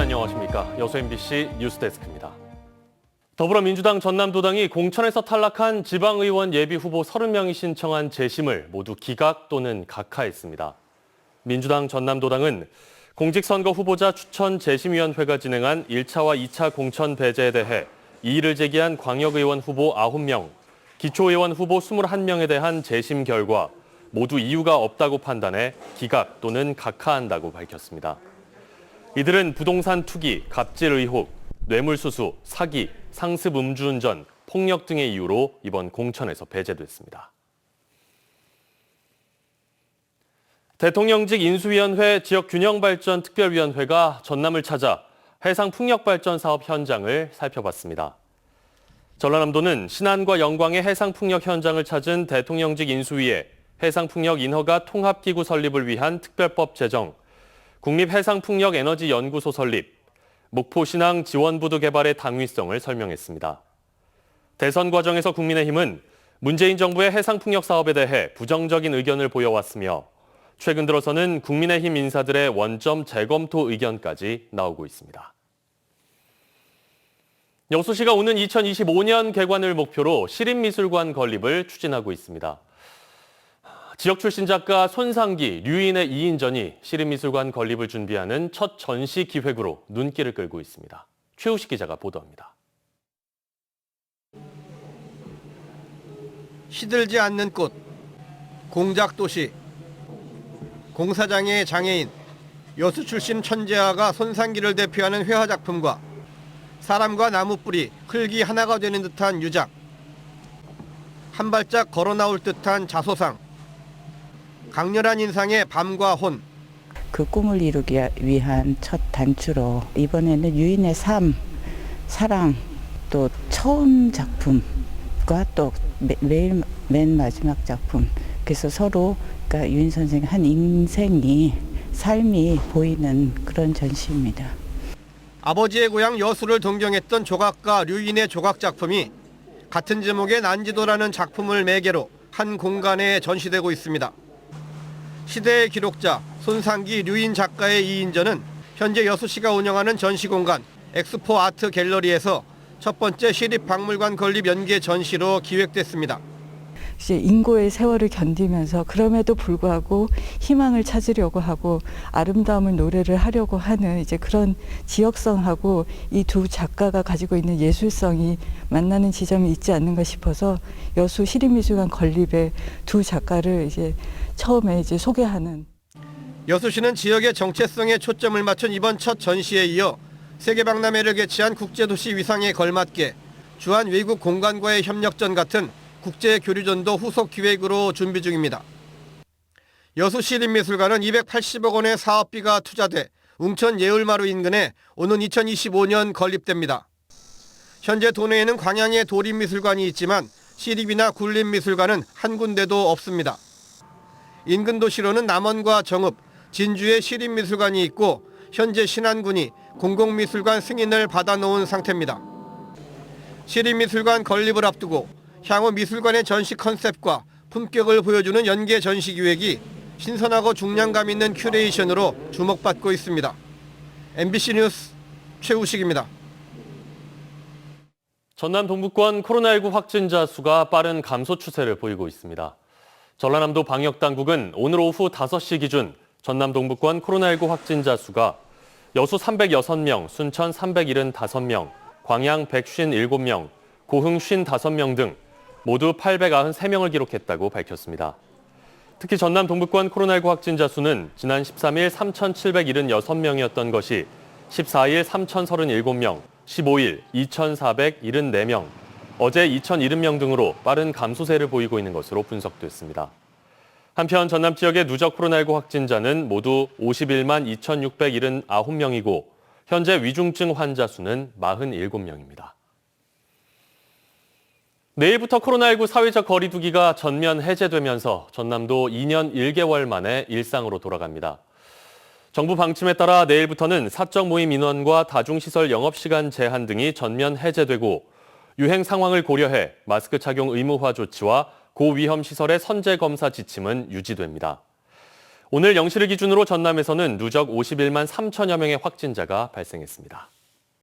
안녕하십니까. 여수 MBC 뉴스데스크입니다. 더불어민주당 전남도당이 공천에서 탈락한 지방의원 예비후보 30명이 신청한 재심을 모두 기각 또는 각하했습니다. 민주당 전남도당은 공직선거 후보자 추천 재심위원회가 진행한 1차와 2차 공천 배제에 대해 이의를 제기한 광역의원 후보 9명, 기초의원 후보 21명에 대한 재심 결과 모두 이유가 없다고 판단해 기각 또는 각하한다고 밝혔습니다. 이들은 부동산 투기, 갑질 의혹, 뇌물수수, 사기, 상습 음주운전, 폭력 등의 이유로 이번 공천에서 배제됐습니다. 대통령직 인수위원회 지역균형발전특별위원회가 전남을 찾아 해상풍력발전 사업 현장을 살펴봤습니다. 전라남도는 신안과 영광의 해상풍력 현장을 찾은 대통령직 인수위에 해상풍력 인허가 통합기구 설립을 위한 특별법 제정, 국립해상풍력에너지연구소 설립, 목포신항 지원부두 개발의 당위성을 설명했습니다. 대선 과정에서 국민의힘은 문재인 정부의 해상풍력 사업에 대해 부정적인 의견을 보여왔으며 최근 들어서는 국민의힘 인사들의 원점 재검토 의견까지 나오고 있습니다. 여수시가 오는 2025년 개관을 목표로 시립미술관 건립을 추진하고 있습니다. 지역 출신 작가 손상기, 류인의 2인전이 시립미술관 건립을 준비하는 첫 전시 기획으로 눈길을 끌고 있습니다. 최우식 기자가 보도합니다. 시들지 않는 꽃, 공작도시, 공사장의 장애인, 여수 출신 천재화가 손상기를 대표하는 회화작품과 사람과 나무뿌리, 흙이 하나가 되는 듯한 유작, 한 발짝 걸어 나올 듯한 자소상, 강렬한 인상의 밤과 혼. 그 꿈을 이루기 위한 첫 단추로 이번에는 유인의 삶, 사랑, 또 처음 작품과 또 매일 맨 마지막 작품. 그래서 서로 그러니까 유인 선생의 한 인생이 삶이 보이는 그런 전시입니다. 아버지의 고향 여수를 동경했던 조각가 류인의 조각 작품이 같은 제목의 난지도라는 작품을 매개로 한 공간에 전시되고 있습니다. 시대의 기록자 손상기 류인 작가의 2인전은 현재 여수시가 운영하는 전시공간 엑스포 아트 갤러리에서 첫 번째 시립박물관 건립 연계 전시로 기획됐습니다. 이제 인고의 세월을 견디면서 그럼에도 불구하고 희망을 찾으려고 하고 아름다움을 노래를 하려고 하는 이제 그런 지역성하고 이 두 작가가 가지고 있는 예술성이 만나는 지점이 있지 않는가 싶어서 여수 시립미술관 건립에 두 작가를 이제 처음에 이제 소개하는. 여수시는 지역의 정체성에 초점을 맞춘 이번 첫 전시에 이어 세계박람회를 개최한 국제도시 위상에 걸맞게 주한 외국 공간과의 협력전 같은 국제 교류전도 후속 기획으로 준비 중입니다. 여수시립미술관은 280억 원의 사업비가 투자돼 웅천 예울마루 인근에 오는 2025년 건립됩니다. 현재 도내에는 광양에 도립미술관이 있지만 시립이나 군립미술관은 한 군데도 없습니다. 인근 도시로는 남원과 정읍, 진주에 시립미술관이 있고 현재 신안군이 공공미술관 승인을 받아놓은 상태입니다. 시립미술관 건립을 앞두고 향후 미술관의 전시 컨셉과 품격을 보여주는 연계 전시 기획이 신선하고 중량감 있는 큐레이션으로 주목받고 있습니다. MBC 뉴스 최우식입니다. 전남 동부권 코로나19 확진자 수가 빠른 감소 추세를 보이고 있습니다. 전라남도 방역당국은 오늘 오후 5시 기준 전남 동부권 코로나19 확진자 수가 여수 306명, 순천 375명, 광양 157명, 고흥 55명 등 모두 893명을 기록했다고 밝혔습니다. 특히 전남 동부권 코로나19 확진자 수는 지난 13일 3,776명이었던 것이 14일 3,037명, 15일 2,474명, 어제 2,070명 등으로 빠른 감소세를 보이고 있는 것으로 분석됐습니다. 한편 전남 지역의 누적 코로나19 확진자는 모두 51만 2,679명이고 현재 위중증 환자 수는 47명입니다. 내일부터 코로나19 사회적 거리 두기가 전면 해제되면서 전남도 2년 1개월 만에 일상으로 돌아갑니다. 정부 방침에 따라 내일부터는 사적 모임 인원과 다중시설 영업시간 제한 등이 전면 해제되고 유행 상황을 고려해 마스크 착용 의무화 조치와 고위험 시설의 선제 검사 지침은 유지됩니다. 오늘 0시를 기준으로 전남에서는 누적 51만 3천여 명의 확진자가 발생했습니다.